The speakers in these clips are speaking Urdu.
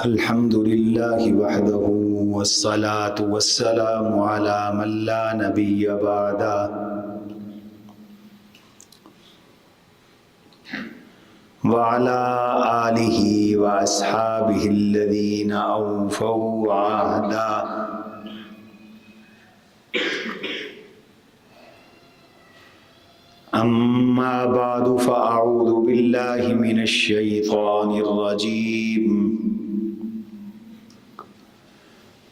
الحمد لله وحده والصلاة والسلام على من لا نبي بعده وعلى آله وأصحابه الذين أوفوا عهدا. أما بعد فأعوذ بالله من الشيطان الرجيم.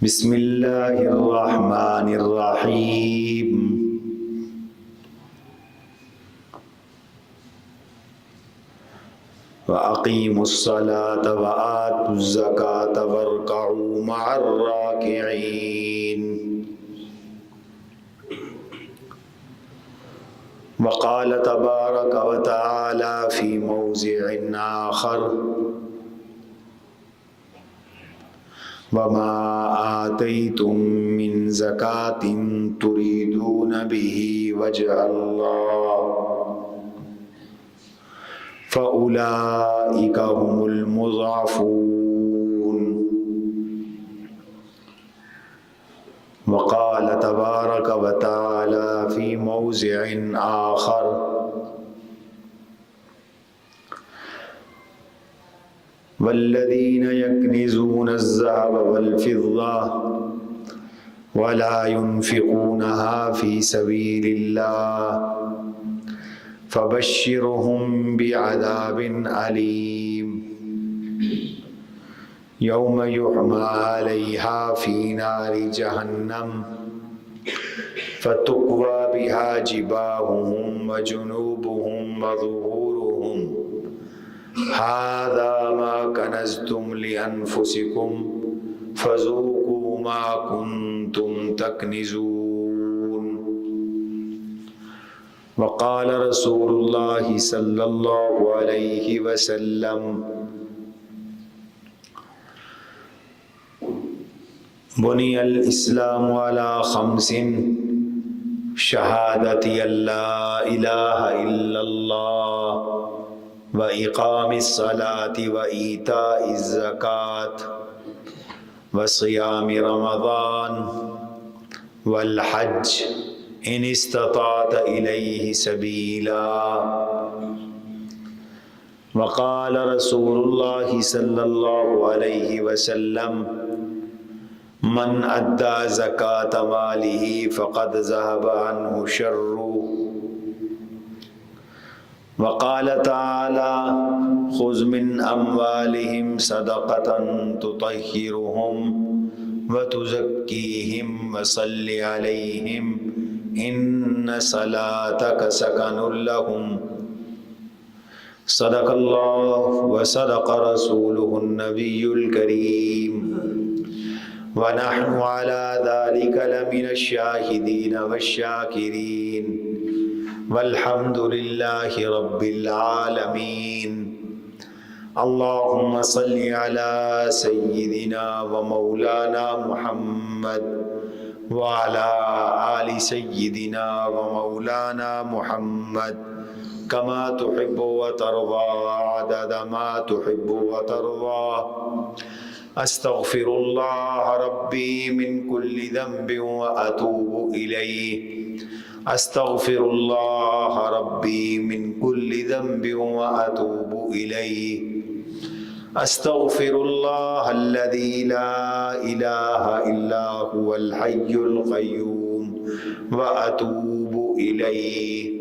بسم الله الرحمن الرحيم. وأقيموا الصلاة وآتوا الزكاة واركعوا مع الراكعين. وقال تبارك وتعالى في موضع آخر: وما آتيتم من زكاة تريدون به وجه الله فأولئك هم المضعفون. وقال تبارك وتعالى في موضع آخر: والذين يكنزون الذهب والفضة ولا ينفقونها في سبيل الله فبشرهم بعذاب أليم يوم يحمى عليها في نار جهنم فتكوى بها جباههم وجنوبهم وظهورهم هذا ما كنزتم لأنفسكم فذوقوا ما كنتم تكنزون. وقال رسول الله صلى الله عليه وسلم: بني الإسلام على خمس: شهادة أن لا إله إلا الله وإقام الصلاة وإيتاء الزكاة وصيام رمضان والحج إن استطعت إليه سبيلا. وقال رسول الله صلى الله عليه وسلم: من أدى زكاة ماله فقد ذهب عنه شره. وقال تعالى: خذ من أموالهم صدقة تطهرهم وتزكيهم وصل عليهم إن صلاتك سكن لهم. صدق الله وصدق رسوله النبي الكريم ونحن على ذلك لمن الشاهدين والشاكرين والحمد لله رب العالمين. اللهم صل على سيدنا ومولانا محمد وعلى آل سيدنا ومولانا محمد كما تحب وترضى عدد ما تحب وترضى. أستغفر الله ربي من كل ذنب وأتوب إليه. أستغفر الله ربي من كل ذنب وأتوب إليه. أستغفر الله الذي لا إله إلا هو الحي القيوم وأتوب إليه.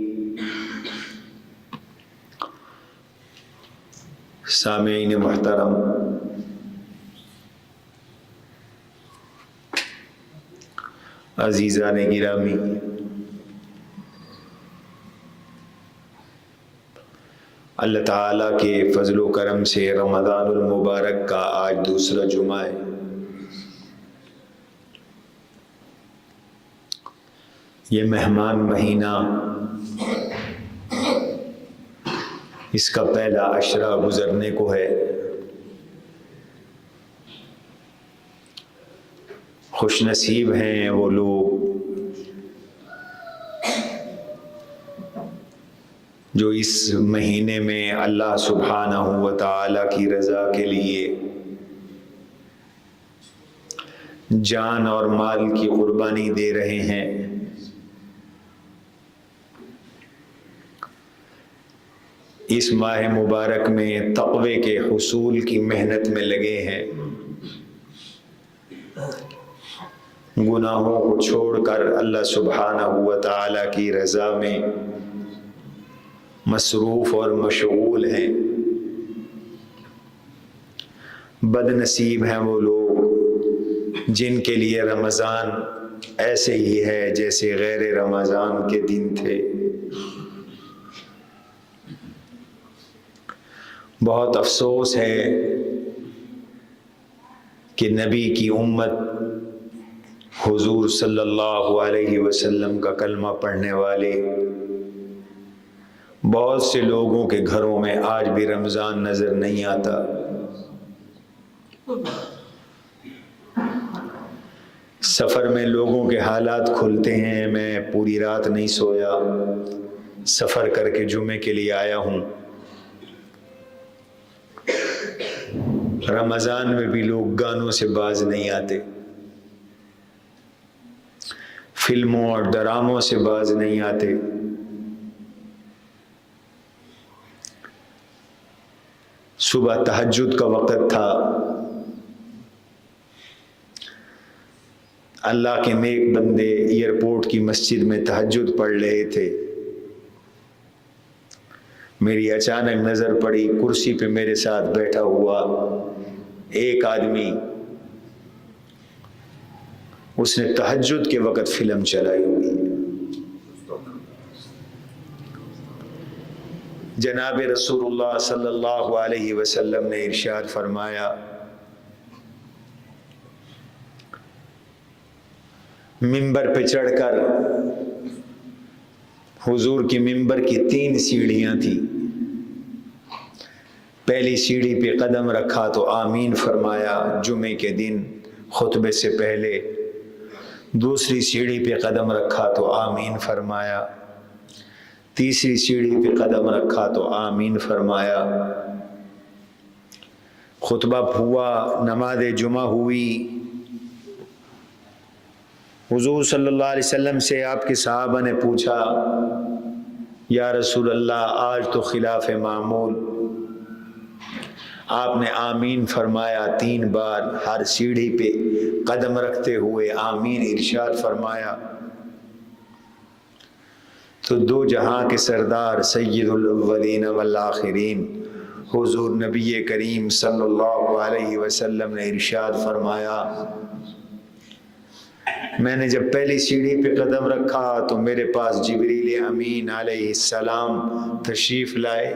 سامعین محترم، عزیزان گرامی، اللہ تعالیٰ کے فضل و کرم سے رمضان المبارک کا آج دوسرا جمعہ ہے۔ یہ مہمان مہینہ، اس کا پہلا عشرہ گزرنے کو ہے۔ خوش نصیب ہیں وہ لوگ جو اس مہینے میں اللہ سبحانہ و تعالیٰ کی رضا کے لیے جان اور مال کی قربانی دے رہے ہیں۔ اس ماہ مبارک میں تقوی کے حصول کی محنت میں لگے ہیں، گناہوں کو چھوڑ کر اللہ سبحانہ و تعالی کی رضا میں مصروف اور مشغول ہیں۔ بد نصیب ہیں وہ لوگ جن کے لیے رمضان ایسے ہی ہے جیسے غیر رمضان کے دن تھے۔ بہت افسوس ہے کہ نبی کی امت حضور صلی اللہ علیہ وسلم کا کلمہ پڑھنے والے بہت سے لوگوں کے گھروں میں آج بھی رمضان نظر نہیں آتا۔ سفر میں لوگوں کے حالات کھلتے ہیں، میں پوری رات نہیں سویا، سفر کر کے جمعے کے لیے آیا ہوں۔ رمضان میں بھی لوگ گانوں سے باز نہیں آتے، فلموں اور ڈراموں سے باز نہیں آتے۔ صبح تہجد کا وقت تھا، اللہ کے نیک بندے ایئرپورٹ کی مسجد میں تہجد پڑھ رہے تھے۔ میری اچانک نظر پڑی، کرسی پہ میرے ساتھ بیٹھا ہوا ایک آدمی، اس نے تہجد کے وقت فلم چلائی ہوئی ہے۔ جناب رسول اللہ صلی اللہ علیہ وسلم نے ارشاد فرمایا، ممبر پہ چڑھ کر، حضور کی ممبر کی 3 سیڑھیاں تھیں، پہلی سیڑھی پہ قدم رکھا تو آمین فرمایا جمعے کے دن خطبے سے پہلے، دوسری سیڑھی پہ قدم رکھا تو آمین فرمایا، تیسری سیڑھی پہ قدم رکھا تو آمین فرمایا۔ خطبہ ہوا، نماز جمعہ ہوئی، حضور صلی اللہ علیہ وسلم سے آپ کے صحابہ نے پوچھا، یا رسول اللہ آج تو خلاف معمول، آپ نے آمین فرمایا 3 بار، ہر سیڑھی پہ قدم رکھتے ہوئے آمین ارشاد فرمایا۔ تو 2 جہاں کے سردار سید الاولین والآخرین حضور نبی کریم صلی اللہ علیہ وسلم نے ارشاد فرمایا، میں نے جب پہلی سیڑھی پہ قدم رکھا تو میرے پاس جبریل امین علیہ السلام تشریف لائے۔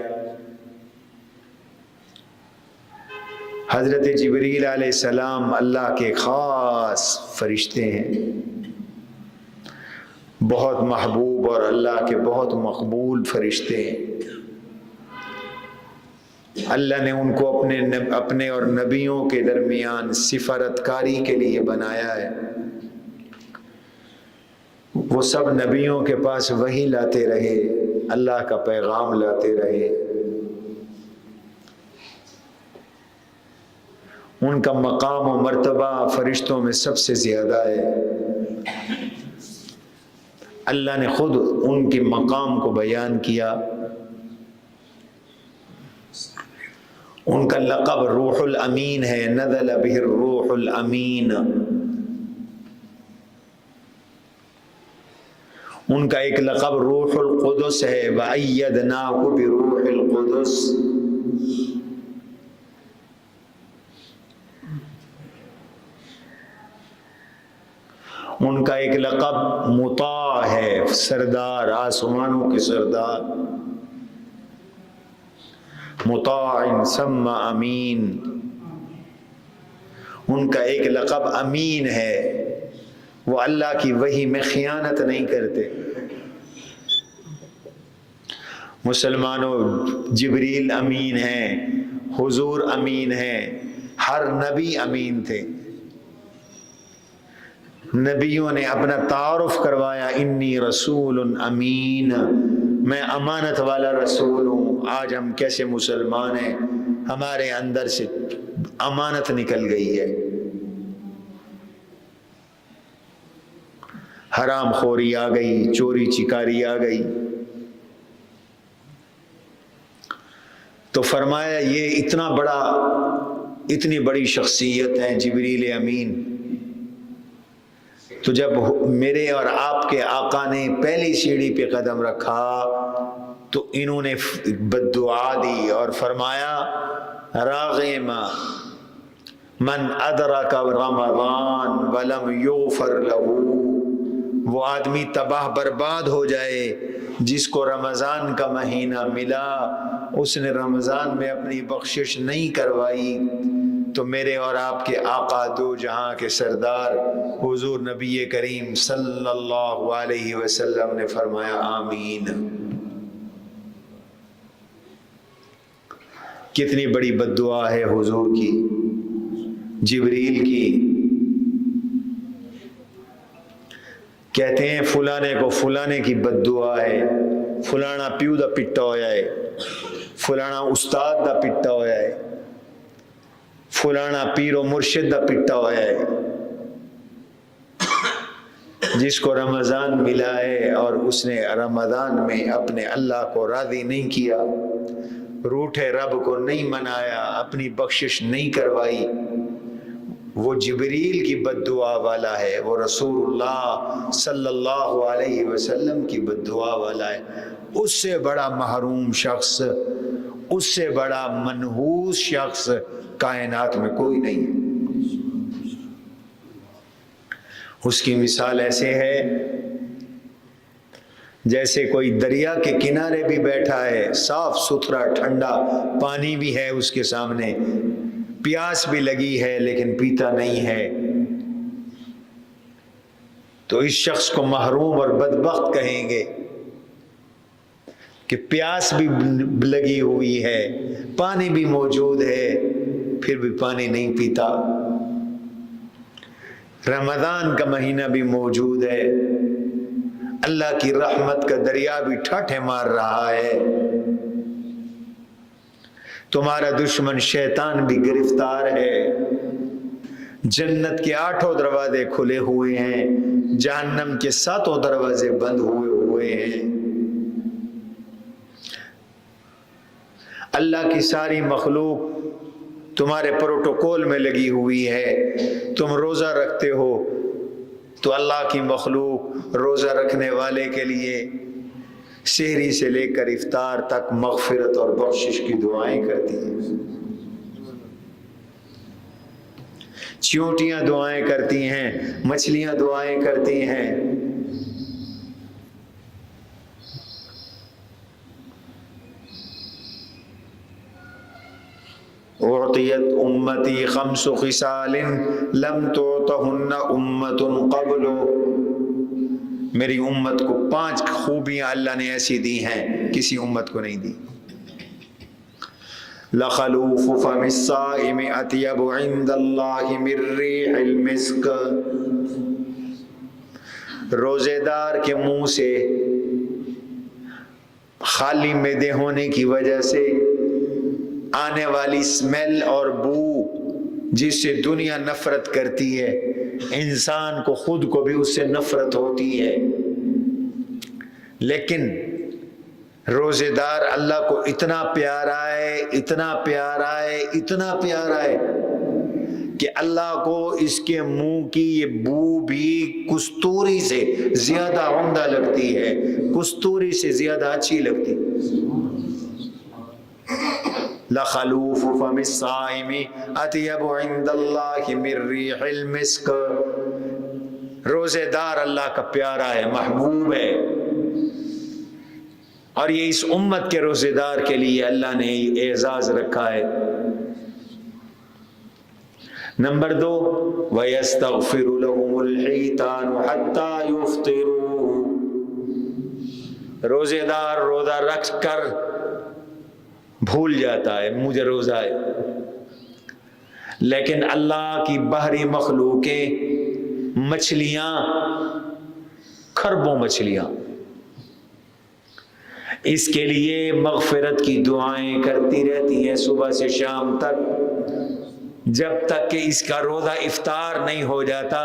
حضرت جبریل علیہ السلام اللہ کے خاص فرشتے ہیں، بہت محبوب اور اللہ کے بہت مقبول فرشتے ہیں۔ اللہ نے ان کو اپنے اور نبیوں کے درمیان سفارت کاری کے لیے بنایا ہے۔ وہ سب نبیوں کے پاس وحی لاتے رہے، اللہ کا پیغام لاتے رہے، ان کا مقام و مرتبہ فرشتوں میں سب سے زیادہ ہے۔ اللہ نے خود ان کے مقام کو بیان کیا۔ ان کا لقب روح الامین ہے، نزل بہ الروح الامین۔ ان کا ایک لقب روح القدس ہے، وَأَيَّدْنَاهُ بِرُوحِ الْقُدُسِ۔ ان کا ایک لقب مطاع ہے، سردار، آسمانوں کے سردار، مطاع ثم امین۔ ان کا ایک لقب امین ہے، وہ اللہ کی وحی میں خیانت نہیں کرتے۔ مسلمانوں، جبریل امین ہیں، حضور امین ہیں، ہر نبی امین تھے۔ نبیوں نے اپنا تعارف کروایا، انی رسول امین، میں امانت والا رسول ہوں۔ آج ہم کیسے مسلمان ہیں، ہمارے اندر سے امانت نکل گئی ہے۔ حرام خوری آ گئی، چوری چکاری آ گئی. تو فرمایا یہ اتنی بڑی شخصیت ہے جبریل امین. تو جب میرے اور آپ کے آقا نے پہلی سیڑھی پہ قدم رکھا تو انہوں نے بد دعا دی اور فرمایا راغم من ادرک رمضان ولم یغفر له، وہ آدمی تباہ برباد ہو جائے جس کو رمضان کا مہینہ ملا، اس نے رمضان میں اپنی بخشش نہیں کروائی. تو میرے اور آپ کے آقا دو جہاں کے سردار حضور نبی کریم صلی اللہ علیہ وسلم نے فرمایا آمین. کتنی بڑی بد دعا ہے حضور کی، جبریل کی. کہتے ہیں فلانے کو فلانے کی بد دعا ہے، فلانا پیو دا پٹا ہویا ہے، فلانا استاد دا پٹا ہویا ہے، فلانا پیر و مرشد دا پٹا ہویا ہے. جس کو رمضان ملا ہے اور اس نے رمضان میں اپنے اللہ کو راضی نہیں کیا، روٹھے رب کو نہیں منایا، اپنی بخشش نہیں کروائی، وہ جبریل کی بد دعا والا ہے، وہ رسول اللہ صلی اللہ علیہ وسلم کی بد دعا والا ہے. اس سے بڑا محروم شخص، اس سے بڑا منحوس شخص کائنات میں کوئی نہیں ہے. اس کی مثال ایسے ہے جیسے کوئی دریا کے کنارے بھی بیٹھا ہے، صاف ستھرا ٹھنڈا پانی بھی ہے اس کے سامنے، پیاس بھی لگی ہے لیکن پیتا نہیں ہے. تو اس شخص کو محروم اور بدبخت کہیں گے کہ پیاس بھی لگی ہوئی ہے، پانی بھی موجود ہے، پھر بھی پانی نہیں پیتا. رمضان کا مہینہ بھی موجود ہے، اللہ کی رحمت کا دریا بھی ٹھاٹھے مار رہا ہے، تمہارا دشمن شیطان بھی گرفتار ہے، جنت کے 8 دروازے کھلے ہوئے ہیں، جہنم کے 7 دروازے بند ہوئے ہیں. اللہ کی ساری مخلوق تمہارے پروٹوکول میں لگی ہوئی ہے. تم روزہ رکھتے ہو تو اللہ کی مخلوق روزہ رکھنے والے کے لیے سحری سے لے کر افطار تک مغفرت اور بخشش کی دعائیں کرتی ہیں. چیونٹیاں دعائیں کرتی ہیں، مچھلیاں دعائیں کرتی ہیں. اعطیت امتی 5 خصال لم تعطہن امت قبل، میری امت کو 5 خوبیاں اللہ نے ایسی دی ہیں کسی امت کو نہیں دی. لخلوف فم الصائم اطیب عند اللہ من ریح المسک، روزے دار کے منہ سے خالی معدے ہونے کی وجہ سے آنے والی اسمیل اور بو جس سے دنیا نفرت کرتی ہے، انسان کو خود کو بھی اس سے نفرت ہوتی ہے، لیکن روزے دار اللہ کو اتنا پیارا ہے، اتنا پیارا ہے، اتنا پیارا ہے کہ اللہ کو اس کے منہ کی یہ بو بھی کستوری سے زیادہ عمدہ لگتی ہے، کستوری سے زیادہ اچھی لگتی ہے. لخلوف فم الصائم اطیب عند اللہ من ریح المسک، روزے دار اللہ کا پیارا ہے، محبوب ہے. اور یہ اس امت کے روزے دار کے لیے اللہ نے اعزاز رکھا ہے. نمبر 2 وَيَسْتَغْفِرُ لَهُمُ الْحِيتَانُ حَتَّى يُفْطِرُوا، روزے دار روزہ رکھ کر بھول جاتا ہے مجھے روزہ ہے، لیکن اللہ کی بحری مخلوقیں، مچھلیاں، کھربوں مچھلیاں اس کے لیے مغفرت کی دعائیں کرتی رہتی ہیں صبح سے شام تک، جب تک کہ اس کا روزہ افطار نہیں ہو جاتا.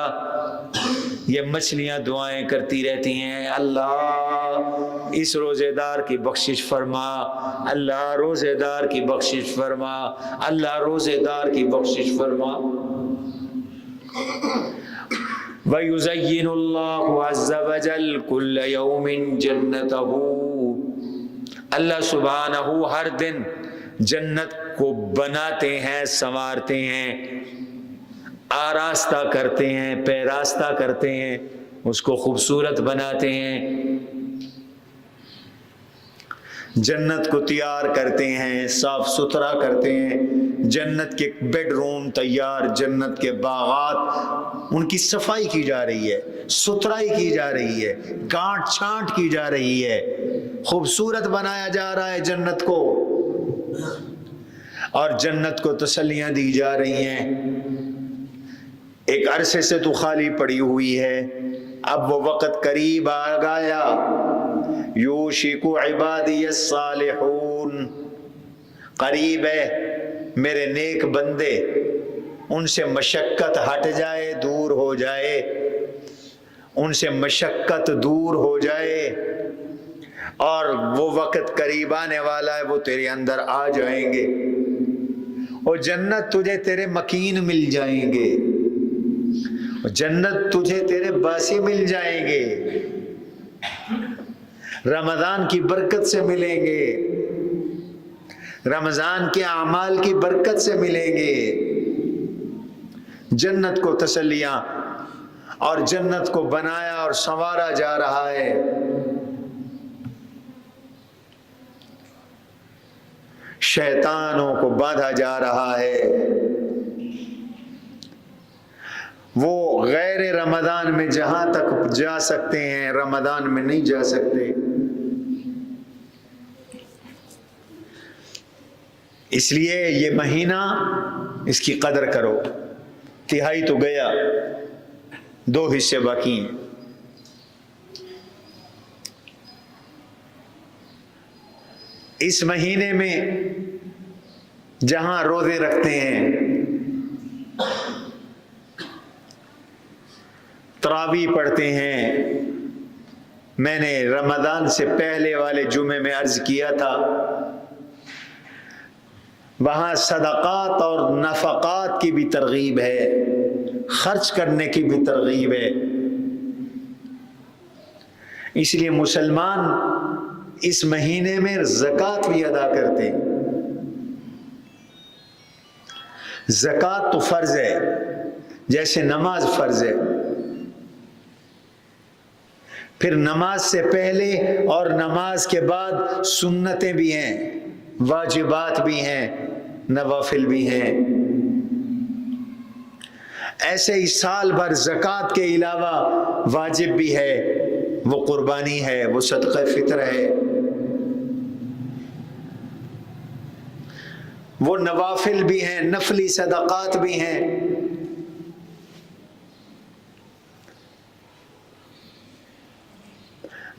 یہ مچھلیاں دعائیں کرتی رہتی ہیں، اللہ اس روزے دار کی بخشش فرما، اللہ روزے دار کی بخشش فرما، اللہ روزے دار کی بخشش فرما۔ وَيُزَيِّنُ اللَّهُ عَزَّ وَجَلَّ كُلَّ يَوْمٍ جَنَّتَهُ، اللہ سبحانہ ہر دن جنت کو بناتے ہیں، سنوارتے ہیں، آراستہ کرتے ہیں، پیراستہ کرتے ہیں، اس کو خوبصورت بناتے ہیں، جنت کو تیار کرتے ہیں، صاف ستھرا کرتے ہیں، جنت کے بیڈ روم تیار، جنت کے باغات، ان کی صفائی کی جا رہی ہے، ستھرائی کی جا رہی ہے، کاٹ چھانٹ کی جا رہی ہے، خوبصورت بنایا جا رہا ہے جنت کو، اور جنت کو تسلیاں دی جا رہی ہیں۔ ایک عرصے سے تو خالی پڑی ہوئی ہے، اب وہ وقت قریب آ گیا، یوشک عبادی الصالحون، قریب ہے میرے نیک بندے، ان سے مشقت ہٹ جائے، دور ہو جائے، ان سے مشقت دور ہو جائے، اور وہ وقت قریب آنے والا ہے، وہ تیرے اندر آ جائیں گے، اور جنت تجھے تیرے مکین مل جائیں گے، جنت تجھے تیرے باسی مل جائیں گے، رمضان کی برکت سے ملیں گے، رمضان کے اعمال کی برکت سے ملیں گے، جنت کو تسلیاں، اور جنت کو بنایا اور سنوارا جا رہا ہے۔ شیطانوں کو باندھا جا رہا ہے، وہ غیر رمضان میں جہاں تک جا سکتے ہیں رمضان میں نہیں جا سکتے، اس لیے یہ مہینہ اس کی قدر کرو، تہائی تو گیا، 2 حصے باقی ہیں۔ اس مہینے میں جہاں روزے رکھتے ہیں، تراویح پڑھتے ہیں، میں نے رمضان سے پہلے والے جمعے میں عرض کیا تھا، وہاں صدقات اور نفقات کی بھی ترغیب ہے، خرچ کرنے کی بھی ترغیب ہے، اس لیے مسلمان اس مہینے میں زکوٰۃ بھی ادا کرتے ہیں۔ زکوٰۃ تو فرض ہے، جیسے نماز فرض ہے، پھر نماز سے پہلے اور نماز کے بعد سنتیں بھی ہیں، واجبات بھی ہیں، نوافل بھی ہیں، ایسے ہی سال بھر زکوٰۃ کے علاوہ واجب بھی ہے، وہ قربانی ہے، وہ صدقہ فطر ہے، وہ نوافل بھی ہیں، نفلی صدقات بھی ہیں،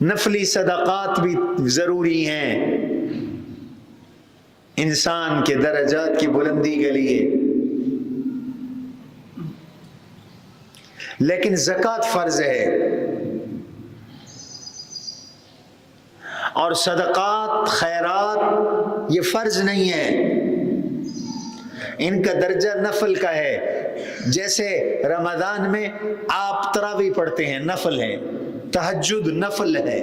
نفلی صدقات بھی ضروری ہیں انسان کے درجات کی بلندی کے لیے، لیکن زکوٰۃ فرض ہے، اور صدقات خیرات یہ فرض نہیں ہے، ان کا درجہ نفل کا ہے، جیسے رمضان میں آپ تراویح پڑھتے ہیں، نفل ہے، تہجد نفل ہے،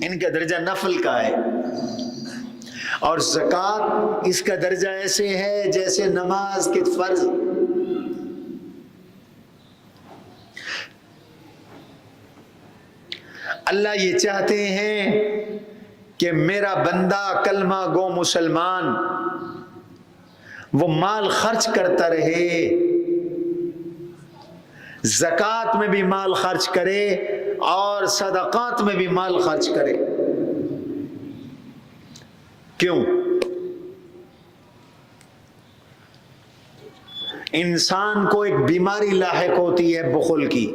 ان کا درجہ نفل کا ہے، اور زکوٰۃ اس کا درجہ ایسے ہے جیسے نماز کے فرض۔ اللہ یہ چاہتے ہیں کہ میرا بندہ کلمہ گو مسلمان وہ مال خرچ کرتا رہے، زکوٰۃ میں بھی مال خرچ کرے اور صدقات میں بھی مال خرچ کرے۔ کیوں؟ انسان کو ایک بیماری لاحق ہوتی ہے بخل کی،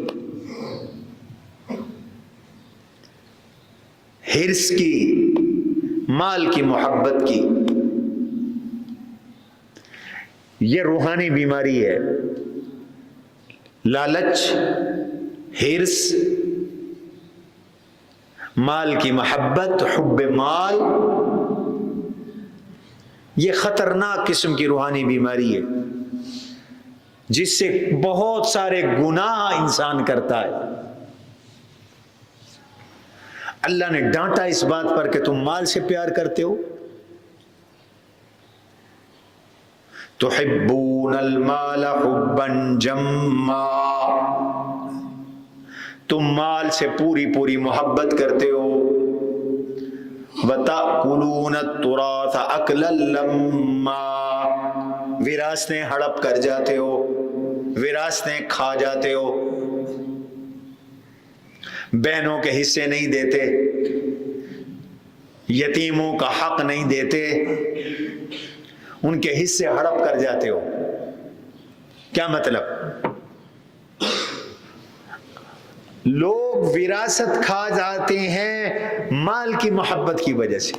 حرص کی، مال کی محبت کی، یہ روحانی بیماری ہے، لالچ، ہرس، مال کی محبت، حب مال، یہ خطرناک قسم کی روحانی بیماری ہے جس سے بہت سارے گناہ انسان کرتا ہے۔ اللہ نے ڈانٹا اس بات پر کہ تم مال سے پیار کرتے ہو، تحبون المال حبا جما، تم مال سے پوری پوری محبت کرتے ہو، وتأکلون التراث اکلا لما، وراثتیں ہڑپ کر جاتے ہو، وراثتیں کھا جاتے ہو، بہنوں کے حصے نہیں دیتے، یتیموں کا حق نہیں دیتے، ان کے حصے ہڑپ کر جاتے ہو۔ کیا مطلب؟ لوگ وراثت کھا جاتے ہیں مال کی محبت کی وجہ سے،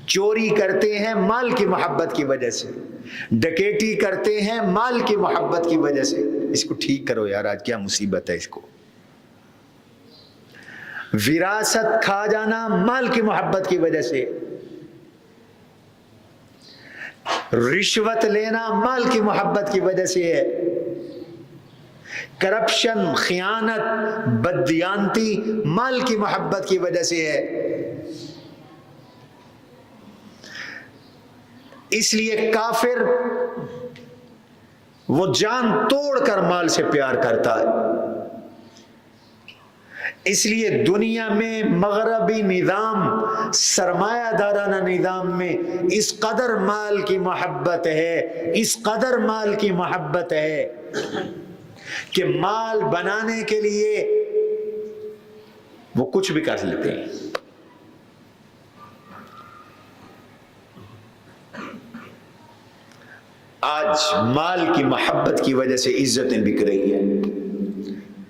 چوری کرتے ہیں مال کی محبت کی وجہ سے، ڈکیٹی کرتے ہیں مال کی محبت کی وجہ سے۔ اس کو ٹھیک کرو یار، آج کیا مصیبت ہے اس کو۔ وراثت کھا جانا مال کی محبت کی وجہ سے، رشوت لینا مال کی محبت کی وجہ سے ہے، کرپشن، خیانت، بددیانتی مال کی محبت کی وجہ سے ہے۔ اس لیے کافر وہ جان توڑ کر مال سے پیار کرتا ہے۔ اس لیے دنیا میں مغربی نظام، سرمایہ دارانہ نظام میں اس قدر مال کی محبت ہے، اس قدر مال کی محبت ہے کہ مال بنانے کے لیے وہ کچھ بھی کر لیتے ہیں۔ آج مال کی محبت کی وجہ سے عزتیں بک رہی ہیں،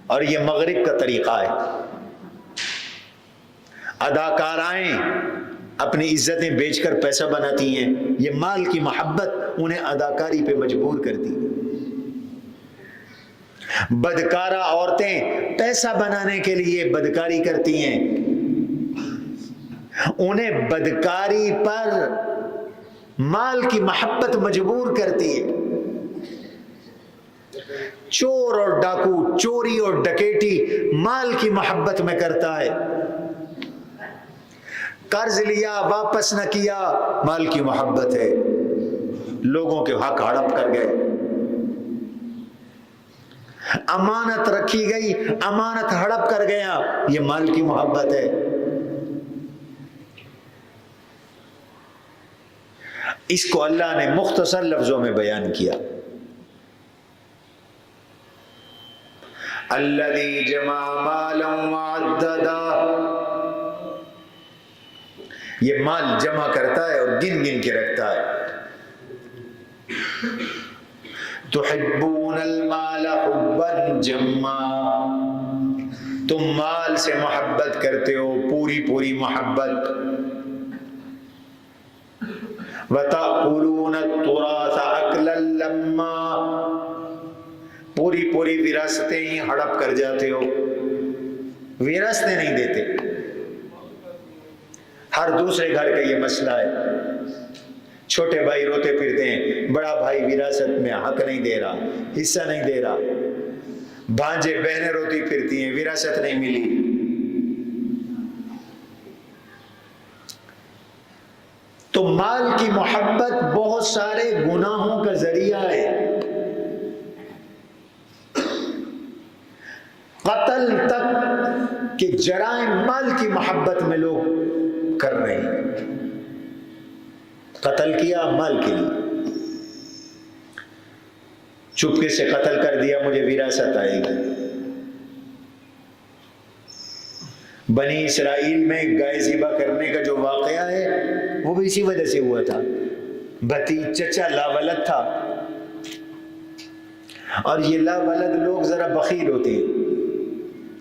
اور یہ مغرب کا طریقہ ہے۔ اداکارائیں اپنی عزتیں بیچ کر پیسہ بناتی ہیں، یہ مال کی محبت انہیں اداکاری پہ مجبور کرتی ہے۔ بدکارہ عورتیں پیسہ بنانے کے لیے بدکاری کرتی ہیں، انہیں بدکاری پر مال کی محبت مجبور کرتی ہے۔ چور اور ڈاکو چوری اور ڈکیٹی مال کی محبت میں کرتا ہے، قرض لیا واپس نہ کیا مال کی محبت ہے، لوگوں کے حق ہڑپ کر گئے، امانت رکھی گئی امانت ہڑپ کر گیا، یہ مال کی محبت ہے۔ اس کو اللہ نے مختصر لفظوں میں بیان کیا، الذی جمع مالا وعددا، یہ مال جمع کرتا ہے اور گن گن کے رکھتا ہے۔ تحبون المال حبا جما، تم مال سے محبت کرتے ہو پوری پوری محبت۔ وتأکلون التراث اکلا لما، پوری پوری وراثتیں ہی ہڑپ کر جاتے ہو، وراثتیں نہیں دیتے۔ ہر دوسرے گھر کا یہ مسئلہ ہے، چھوٹے بھائی روتے پھرتے ہیں، بڑا بھائی وراثت میں حق نہیں دے رہا، حصہ نہیں دے رہا، بھانجے بہنیں روتی پھرتی ہیں، وراثت نہیں ملی۔ تو مال کی محبت بہت سارے گناہوں کا ذریعہ ہے، قتل تک کہ جرائم مال کی محبت میں لوگ کر رہے ہیں۔ قتل کیا مال کے لیے، چپکے سے قتل کر دیا مجھے وراثت آئے گی۔ بنی اسرائیل میں گائے ذبح کرنے کا جو واقعہ ہے وہ بھی اسی وجہ سے ہوا تھا، چچا لاولد تھا، اور یہ لاولد لوگ ذرا بخیل ہوتے ہیں،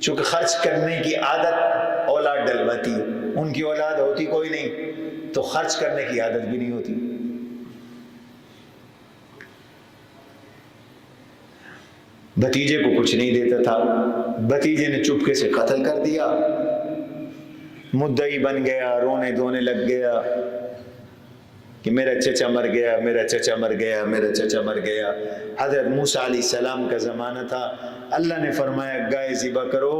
چونکہ خرچ کرنے کی عادت اولاد ڈلواتی، ان کی اولاد ہوتی کوئی نہیں تو خرچ کرنے کی عادت بھی نہیں ہوتی۔ بھتیجے کو کچھ نہیں دیتا تھا، بھتیجے نے چپکے سے قتل کر دیا، مدعی بن گیا، رونے دھونے لگ گیا کہ میرا چچا مر گیا، میرا چچا مر گیا، میرا چچا مر گیا۔ حضرت موسیٰ علیہ السلام کا زمانہ تھا، اللہ نے فرمایا گائے ذبح کرو،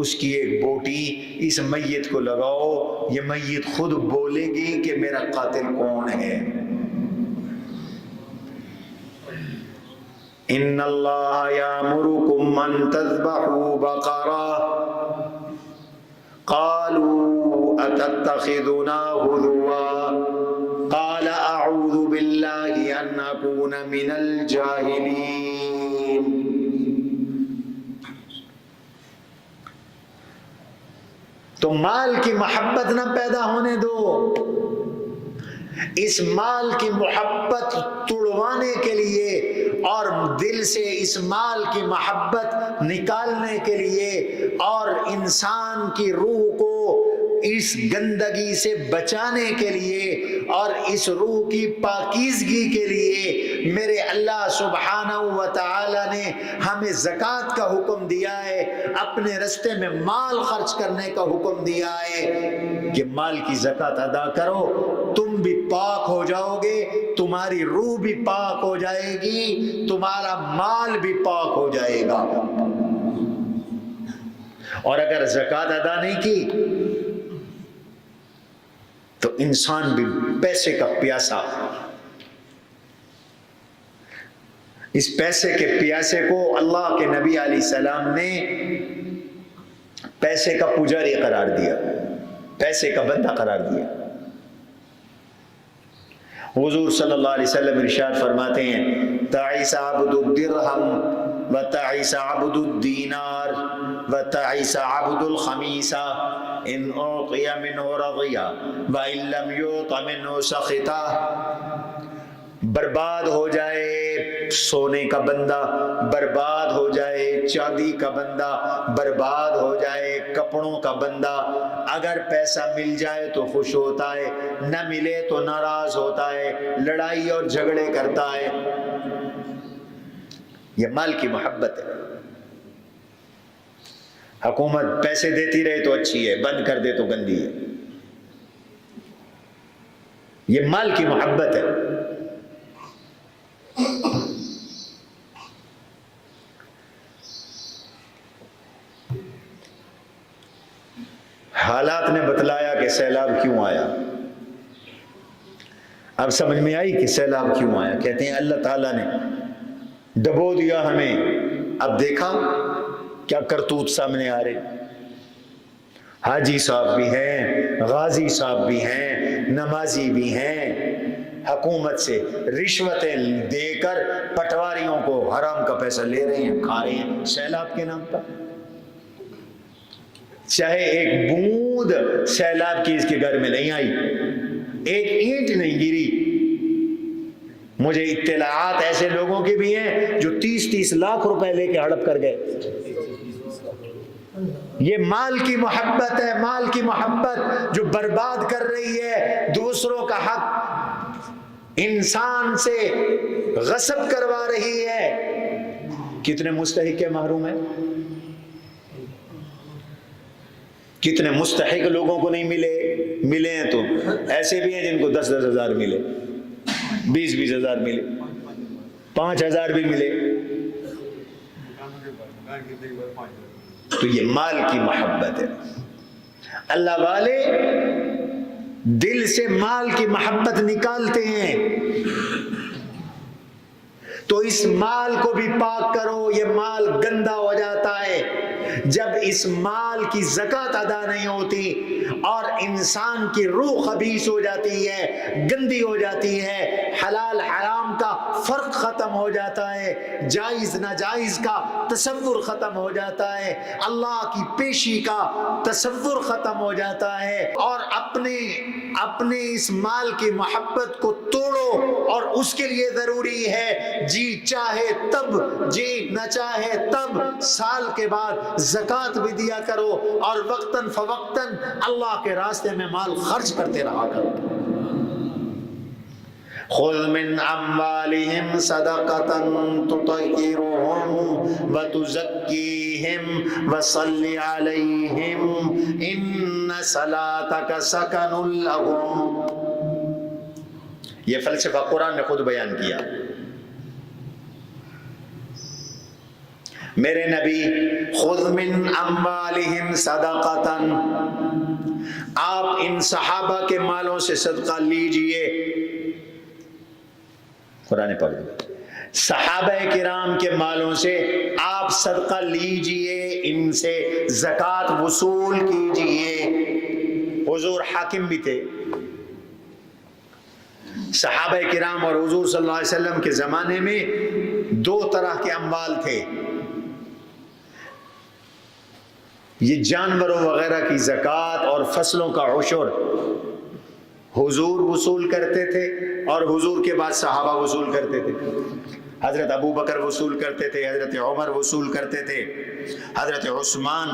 اس کی ایک بوٹی اس میت کو لگاؤ، یہ میت خود بولے گی کہ میرا قاتل کون ہے۔ ان اللہ یامرکم ان تذبحوا بقرہ قالوا اتتخذنا ہزوا قال اعوذ باللہ ان اکون من الجاہلین۔ تو مال کی محبت نہ پیدا ہونے دو، اس مال کی محبت توڑوانے کے لیے اور دل سے اس مال کی محبت نکالنے کے لیے اور انسان کی روح کو اس گندگی سے بچانے کے لیے اور اس روح کی پاکیزگی کے لیے میرے اللہ سبحانہ و تعالی نے ہمیں زکوٰۃ کا حکم دیا ہے، اپنے رستے میں مال خرچ کرنے کا حکم دیا ہے کہ مال کی زکوٰۃ ادا کرو، تم بھی پاک ہو جاؤ گے، تمہاری روح بھی پاک ہو جائے گی، تمہارا مال بھی پاک ہو جائے گا۔ اور اگر زکوٰۃ ادا نہیں کی تو انسان بھی پیسے کا پیاسا، اس پیسے کے پیاسے کو اللہ کے نبی علیہ السلام نے پیسے کا پجاری قرار دیا، پیسے کا بندہ قرار دیا۔ حضور صلی اللہ علیہ وسلم ارشاد فرماتے ہیں تعیس عبد الدرہم و تعیس عبد الدینار و تعیس عبد الخمیسہ ان اعطی منہ رضی وان لم یعط منہ سخط۔ برباد ہو جائے سونے کا بندہ، برباد ہو جائے چاندی کا بندہ، برباد ہو جائے کپڑوں کا بندہ، اگر پیسہ مل جائے تو خوش ہوتا ہے، نہ ملے تو ناراض ہوتا ہے، لڑائی اور جھگڑے کرتا ہے۔ یہ مال کی محبت ہے۔ حکومت پیسے دیتی رہے تو اچھی ہے، بند کر دے تو گندی ہے۔ یہ مال کی محبت ہے۔ حالات نے بتلایا کہ سیلاب کیوں آیا۔ اب سمجھ میں آئی کہ سیلاب کیوں آیا۔ کہتے ہیں اللہ تعالیٰ نے ڈبو دیا ہمیں، اب دیکھا کیا کرتوت سامنے آ رہے، حاجی صاحب بھی ہیں، غازی صاحب بھی ہیں، نمازی بھی ہیں، حکومت سے رشوتیں دے کر پٹواریوں کو حرام کا پیسہ لے رہے ہیں، کھا رہے ہیں سیلاب کے نام پر۔ چاہے ایک بوند سیلاب کی اس کے گھر میں نہیں آئی، ایک اینٹ نہیں گری۔ مجھے اطلاعات ایسے لوگوں کے بھی ہیں جو 30 لاکھ روپے لے کے ہڑپ کر گئے۔ یہ مال کی محبت ہے، مال کی محبت جو برباد کر رہی ہے، دوسروں کا حق انسان سے غصب کروا رہی ہے۔ کتنے مستحق کے محروم ہیں، کتنے مستحق لوگوں کو نہیں ملے، ملے ہیں تو ایسے بھی ہیں جن کو 10 ہزار ملے، 20 ہزار ملے، 5 ہزار بھی ملے۔ تو یہ مال کی محبت ہے۔ اللہ والے دل سے مال کی محبت نکالتے ہیں تو اس مال کو بھی پاک کرو، یہ مال گندا ہو جاتا ہے جب اس مال کی زکوٰۃ ادا نہیں ہوتی اور انسان کی روح خبیث ہو جاتی ہے، گندی ہو جاتی ہے، حلال حرام کا فرق ختم ہو جاتا ہے، جائز ناجائز کا تصور ختم ہو جاتا ہے، اللہ کی پیشی کا تصور ختم ہو جاتا ہے، اور اپنے اس مال کی محبت کو توڑو۔ اور اس کے لیے ضروری ہے جی چاہے تب، جی نہ چاہے تب، سال کے بعد زکوٰۃ بھی دیا کرو اور وقتاً فوقتاً اللہ کے راستے میں مال خرچ کرتے رہا کرو۔ خذ من اموالهم صدقة تطهرهم وتزكيهم وصل عليهم إن صلاتك سكن لهم. یہ فلسفہ قرآن نے خود بیان کیا. میرے نبی خذ من اموالہم صدقۃ، آپ ان صحابہ کے مالوں سے صدقہ لیجئے. قرآن پاک صحابہ کرام کے مالوں سے آپ صدقہ لیجئے، ان سے زکوٰۃ وصول کیجئے. حضور حاکم بھی تھے. صحابہ کرام اور حضور صلی اللہ علیہ وسلم کے زمانے میں دو طرح کے اموال تھے. یہ جانوروں وغیرہ کی زکوٰۃ اور فصلوں کا عشر حضور وصول کرتے تھے اور حضور کے بعد صحابہ وصول کرتے تھے. حضرت ابو بکر وصول کرتے تھے، حضرت عمر وصول کرتے تھے، حضرت عثمان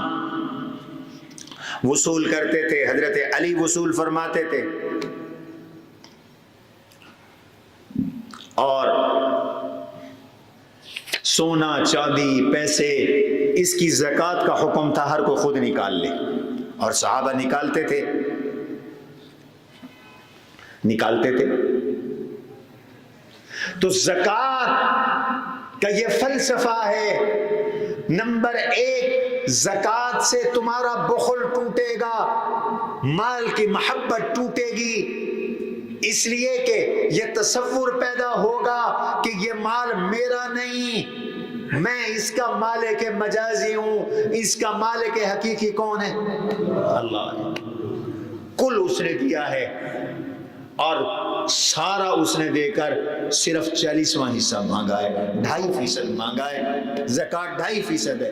وصول کرتے تھے، حضرت علی وصول فرماتے تھے. اور سونا چاندی پیسے اس کی زکوٰۃ کا حکم تھا ہر کو خود نکال لے، اور صحابہ نکالتے تھے. تو زکوٰۃ کا یہ فلسفہ ہے. نمبر 1، زکوٰۃ سے تمہارا بخل ٹوٹے گا، مال کی محبت ٹوٹے گی، اس لیے کہ یہ تصور پیدا ہوگا کہ یہ مال میرا نہیں، میں اس کا مالک مجازی ہوں. اس کا مالک حقیقی کون ہے؟ اللہ ہے. کل اس نے دیا ہے اور سارا اس نے دے کر صرف 40واں حصہ مانگا ہے، 2.5% مانگا ہے. زکوٰۃ 2.5% ہے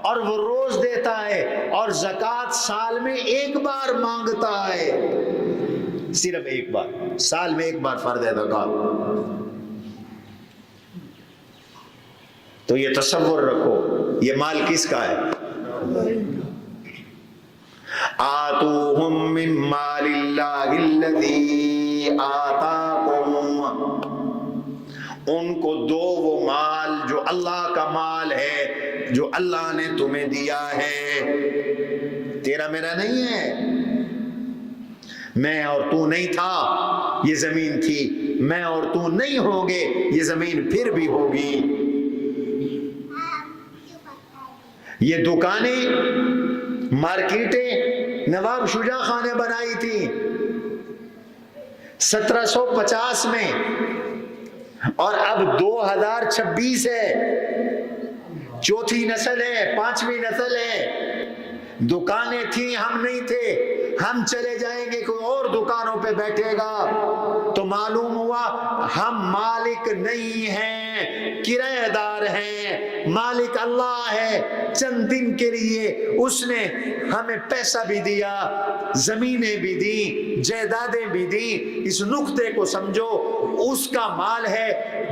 اور وہ روز دیتا ہے، اور زکوٰۃ سال میں ایک بار مانگتا ہے، صرف ایک بار، سال میں ایک بار فرض ہے زکوٰۃ. تو یہ تصور رکھو یہ مال کس کا ہے؟ آتوہم من مال اللہ الذی آتاکم، ان کو دو وہ مال جو اللہ کا مال ہے، جو اللہ نے تمہیں دیا ہے. تیرا میرا نہیں ہے. میں اور تو نہیں تھا یہ زمین تھی، میں اور تو نہیں ہوں گے یہ زمین پھر بھی ہوگی. یہ دکانیں مارکیٹیں نواب شجاع خان نے بنائی تھی 1750 میں، اور اب 2026 ہے، چوتھی نسل ہے، 5ویں نسل ہے. دکانیں تھیں، ہم نہیں تھے. ہم چلے جائیں گے کوئی اور دکانوں پہ بیٹھے گا تو معلوم ہوا ہم مالک نہیں ہیں، کرایہ دار ہیں. مالک اللہ ہے. چند دن کے لیے اس نے ہمیں پیسہ بھی دیا، زمینیں بھی دی، جائیدادیں بھی دی. اس نقطے کو سمجھو، اس کا مال ہے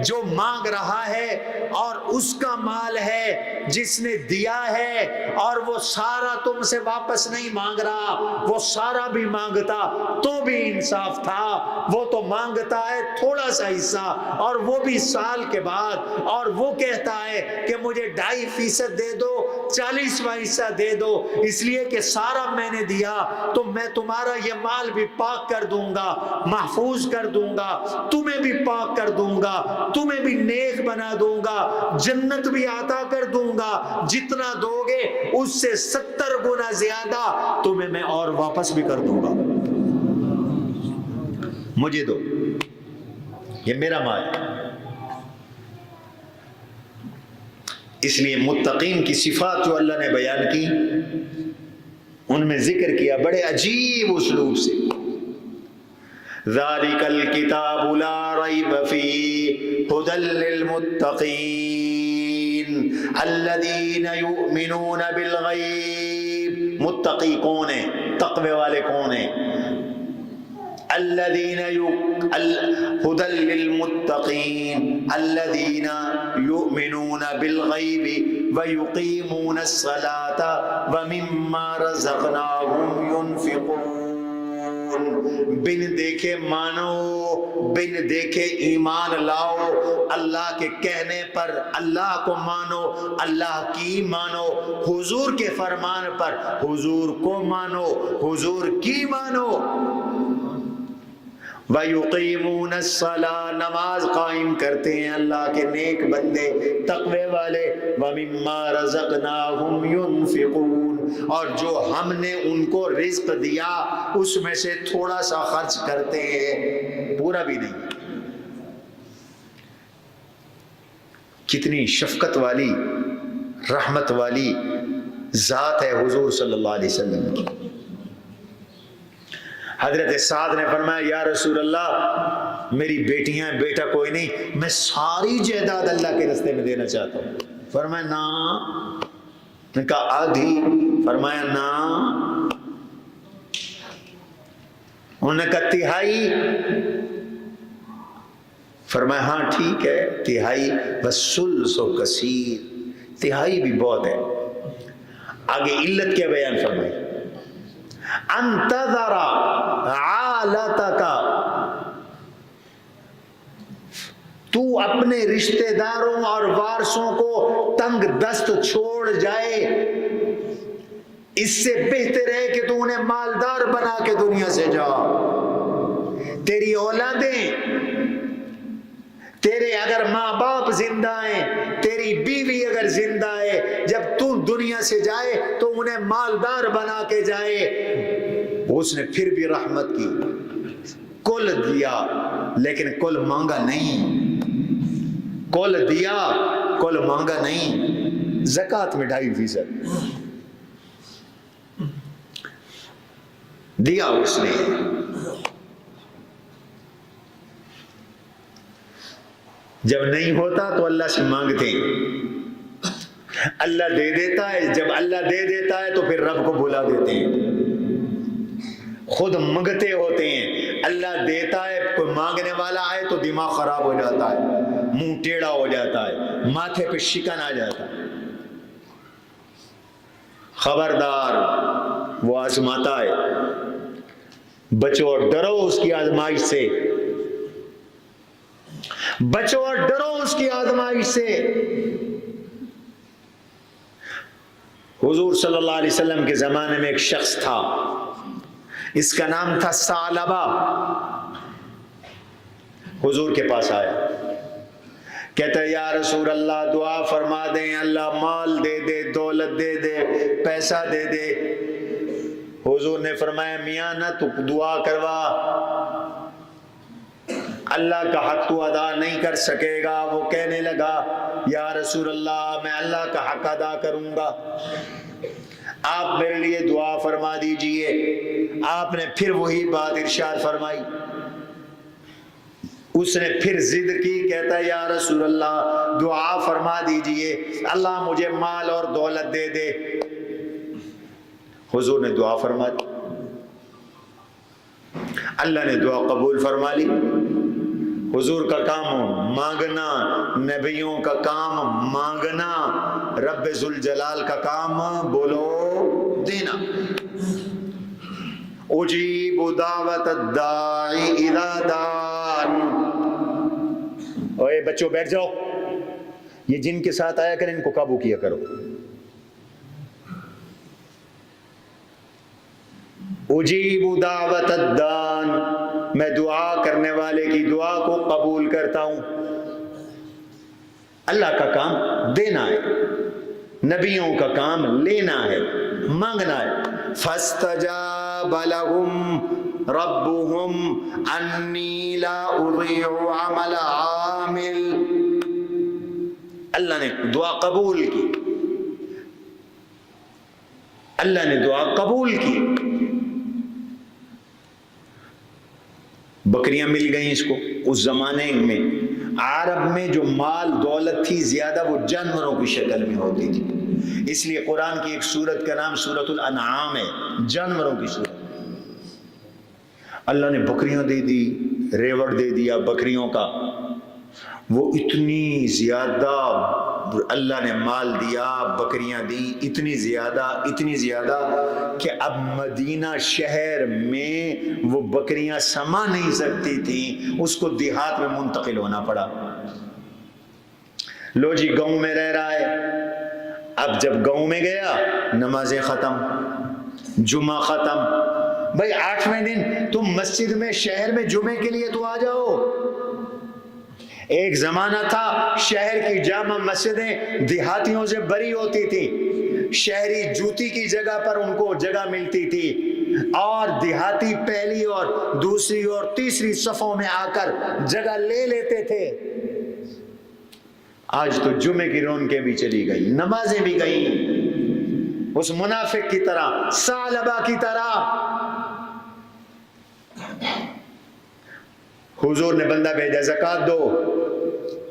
جو مانگ رہا ہے، اور اس کا مال ہے جس نے دیا ہے، اور وہ سارا تم سے واپس نہیں مانگ رہا، وہ سارا بھی مانگتا تو بھی انصاف تھا. وہ تو مانگتا ہے تھوڑا سا حصہ، اور وہ بھی سال کے بعد، اور وہ کہتا ہے کہ مجھے 2.5% دے دو، 40واں حصہ دے دو، اس لیے کہ سارا میں نے دیا تو میں تمہارا یہ مال بھی پاک کر دوں گا، محفوظ کر دوں گا، تمہیں بھی پاک کر دوں گا، تمہیں بھی نیک بنا دوں گا، جنت بھی عطا کر دوں گا. جتنا دو گے اس سے 70 گنا زیادہ تمہیں میں اور واپس بھی کر دوں گا. مجھے دو، یہ میرا مال ہے. اس لیے متقین کی صفات جو اللہ نے بیان کی ان میں ذکر کیا بڑے عجیب اسلوب سے. ذالک الکتاب لا ریب فیہ ھدی للمتقین الذین یؤمنون بالغیب. متقی کون ہیں؟ تقوی والے کون ہیں؟ الذین ھدی للمتقین الذین یؤمنون بالغیب ویقیمون الصلاۃ ومما رزقناہم ینفقون. یفقہون، بن دیکھے مانو، بن دیکھے ایمان لاؤ، اللہ کے کہنے پر اللہ کو مانو، اللہ کی مانو، حضور کے فرمان پر حضور کو مانو، حضور کی مانو۔ وَيُقِيمُونَ الصَّلَاةَ، نماز قائم کرتے ہیں اللہ کے نیک بندے تقوی والے، وَمِمَّا رَزَقْنَاهُمْ يُنْفِقُونَ، اور جو ہم نے ان کو رزق دیا اس میں سے تھوڑا سا خرچ کرتے ہیں، پورا بھی نہیں۔ کتنی شفقت والی رحمت والی ذات ہے حضور صلی اللہ علیہ وسلم کی۔ حضرت سعد نے فرمایا یا رسول اللہ میری بیٹیاں بیٹا کوئی نہیں، میں ساری جائیداد اللہ کے راستے میں دینا چاہتا ہوں۔ فرمایا نا، نے کہا آدھی، فرمایا نا، انہوں نے کہا تہائی، فرمایا ہاں ٹھیک ہے تہائی، بس ثلث و کثیر، تہائی بھی بہت ہے۔ آگے علت کیا بیان فرمائی، انتظر عالتک، تو اپنے رشتہ داروں اور وارثوں کو تنگ دست چھوڑ جائے، اس سے بہتر ہے کہ تو انہیں مالدار بنا کے دنیا سے جا۔ تیری اولادیں، تیرے اگر ماں باپ زندہ ہیں، تیری بیوی اگر زندہ ہے، جب تو دنیا سے جائے تو انہیں مالدار بنا کے جائے۔ اس نے پھر بھی رحمت کی، کل دیا لیکن کل مانگا نہیں، کل دیا کل مانگا نہیں، زکوٰۃ میں 2.5% دیا اس نے۔ جب نہیں ہوتا تو اللہ سے مانگتے، اللہ دے دیتا ہے، جب اللہ دے دیتا ہے تو پھر رب کو بلا دیتے ہیں، خود منگتے ہوتے ہیں۔ اللہ دیتا ہے، کوئی مانگنے والا آئے تو دماغ خراب ہو جاتا ہے، منہ ٹیڑھا ہو جاتا ہے، ماتھے پہ شکن آ جاتا ہے۔ خبردار، وہ آزماتا ہے، بچو اور ڈرو اس کی آزمائش سے، بچو اور ڈرو اس کی آزمائش سے۔ حضور صلی اللہ علیہ وسلم کے زمانے میں ایک شخص تھا، اس کا نام تھا ثعلبہ۔ حضور کے پاس آیا، کہتا ہے یا رسول اللہ دعا فرما دیں، اللہ مال دے دے، دولت دے دے، پیسہ دے دے۔ حضور نے فرمایا میاں نہ تو دعا کروا، اللہ کا حق تو ادا نہیں کر سکے گا۔ وہ کہنے لگا یا رسول اللہ میں اللہ کا حق ادا کروں گا، آپ میرے لیے دعا فرما دیجئے۔ آپ نے پھر وہی بات ارشاد فرمائی، اس نے پھر ضد کی، کہتا ہے یا رسول اللہ دعا فرما دیجئے، اللہ مجھے مال اور دولت دے دے۔ حضور نے دعا فرما دی، اللہ نے دعا قبول فرما لی۔ حضور کا کام مانگنا، نبیوں کا کام مانگنا، رب ذوالجلال کا کام بولو دینا۔ اجیب دعوت الداعی اذا دعان۔ اوے بچوں بیٹھ جاؤ، یہ جن کے ساتھ آیا کریں ان کو قابو کیا کرو۔ اجیب دعوت الدان، میں دعا کرنے والے کی دعا کو قبول کرتا ہوں۔ اللہ کا کام دینا ہے، نبیوں کا کام لینا ہے، مانگنا ہے۔ فاستجاب لهم ربهم انی لا اضیع عمل عامل۔ اللہ نے دعا قبول کی، اللہ نے دعا قبول کی۔ بکریاں مل گئیں اس کو۔ اس زمانے میں عرب میں جو مال دولت تھی زیادہ وہ جانوروں کی شکل میں ہوتی تھی، اس لیے قرآن کی ایک سورت کا نام سورۃ الانعام ہے، جانوروں کی سورت۔ اللہ نے بکریاں دے دی، ریوڑ دے دیا بکریوں کا، وہ اتنی زیادہ اللہ نے مال دیا، بکریاں دی، اتنی زیادہ کہ اب مدینہ شہر میں وہ بکریاں سما نہیں سکتی تھیں، اس کو دیہات میں منتقل ہونا پڑا۔ لو جی گاؤں میں رہ رہا ہے، اب جب گاؤں میں گیا نمازیں ختم، جمعہ ختم، بھائی 8ویں دن تم مسجد میں شہر میں جمعے کے لیے تو آ جاؤ۔ ایک زمانہ تھا شہر کی جامع مسجدیں دیہاتیوں سے بری ہوتی تھی، شہری جوتی کی جگہ پر ان کو جگہ ملتی تھی، اور دیہاتی پہلی اور دوسری اور تیسری صفوں میں آ کر جگہ لے لیتے تھے۔ آج تو جمعے کی رونقیں بھی چلی گئی، نمازیں بھی گئیں، اس منافق کی طرح، ثعلبہ کی طرح۔ حضور نے بندہ بھیجا زکوٰۃ دو،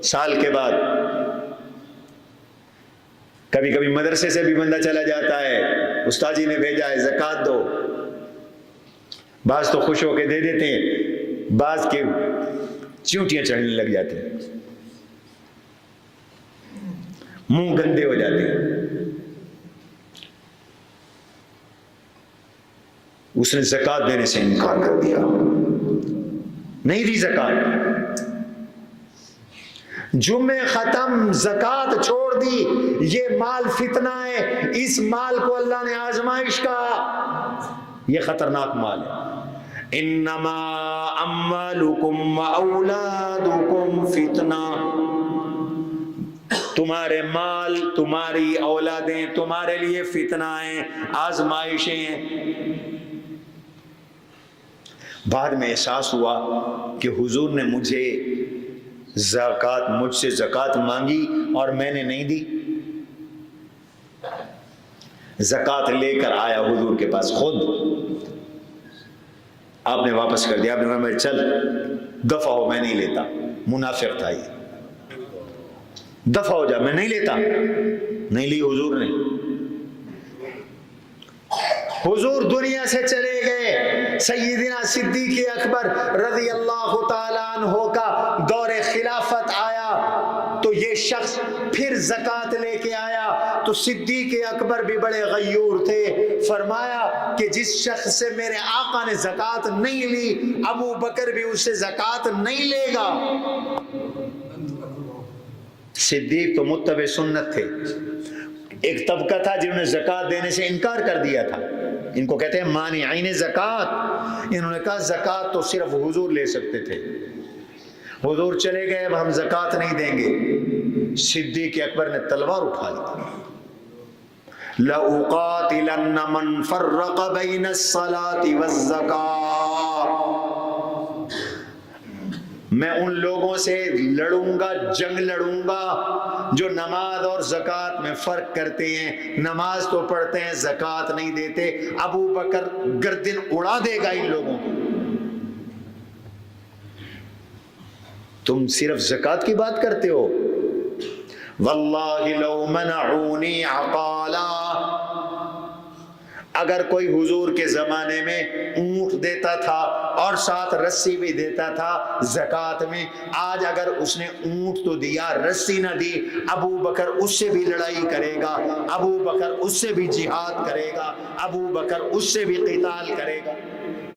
سال کے بعد کبھی کبھی مدرسے سے بھی بندہ چلا جاتا ہے، استاد جی نے بھیجا ہے زکوٰۃ دو، بعض تو خوش ہو کے دے دیتے ہیں، بعض کے چیونٹیاں چڑھنے لگ جاتے ہیں، منہ گندے ہو جاتے ہیں۔ اس نے زکوٰۃ دینے سے انکار کر دیا، نہیں دی زکوٰۃ، جمعے ختم، زکوٰۃ چھوڑ دی۔ یہ مال فتنہ ہے، اس مال کو اللہ نے آزمائش کہا، یہ خطرناک مال ہے۔ انما اموالکم واولادکم فتنہ، تمہارے مال، تمہاری اولادیں تمہارے لیے فتنہ ہیں، آزمائشیں ہیں۔ بعد میں احساس ہوا کہ حضور نے مجھ سے زکوٰۃ مانگی اور میں نے نہیں دی۔ زکوٰۃ لے کر آیا حضور کے پاس خود، آپ نے واپس کر دیا، آپ نے فرمایا چل دفع ہو، میں نہیں لیتا۔ منافق تھا یہ، دفع ہو جا، میں نہیں لیتا، نہیں لی حضور نے۔ حضور دنیا سے چلے گئے، سیدنا صدیق اکبر رضی اللہ تعالیٰ عنہ کا دور خلافت آیا تو یہ شخص پھر زکوٰۃ لے کے آیا، تو صدیق اکبر بھی بڑے غیور تھے، فرمایا کہ جس شخص سے میرے آقا نے زکوٰۃ نہیں لی، ابو بکر بھی اس سے زکوٰۃ نہیں لے گا۔ صدیق تو متبع سنت تھے، ایک طبقہ تھا جنہوں نے زکوٰۃ دینے سے انکار کر دیا تھا، ان کو کہتے ہیں مانعین زکوٰۃ۔ انہوں نے کہا زکوٰۃ تو صرف حضور لے سکتے تھے، حضور چلے گئے، اب ہم زکوٰۃ نہیں دیں گے۔ صدیق اکبر نے تلوار اٹھا لی، لَأُقَاتِلَنَّ مَنْ فَرَّقَ بَيْنَ الصَّلَاةِ وَالزَّكَاةِ، میں ان لوگوں سے لڑوں گا، جنگ لڑوں گا جو نماز اور زکوٰۃ میں فرق کرتے ہیں، نماز تو پڑھتے ہیں زکوٰۃ نہیں دیتے۔ ابو بکر گردن اڑا دے گا ان لوگوں کو۔ تم صرف زکوٰۃ کی بات کرتے ہو، واللہ لو منعونی عقالا، اگر کوئی حضور کے زمانے میں اونٹ دیتا تھا اور ساتھ رسی بھی دیتا تھا زکوٰۃ میں، آج اگر اس نے اونٹ تو دیا رسی نہ دی، ابو بکر اس سے بھی لڑائی کرے گا، ابو بکر اس سے بھی جہاد کرے گا، ابو بکر اس سے بھی قتال کرے گا۔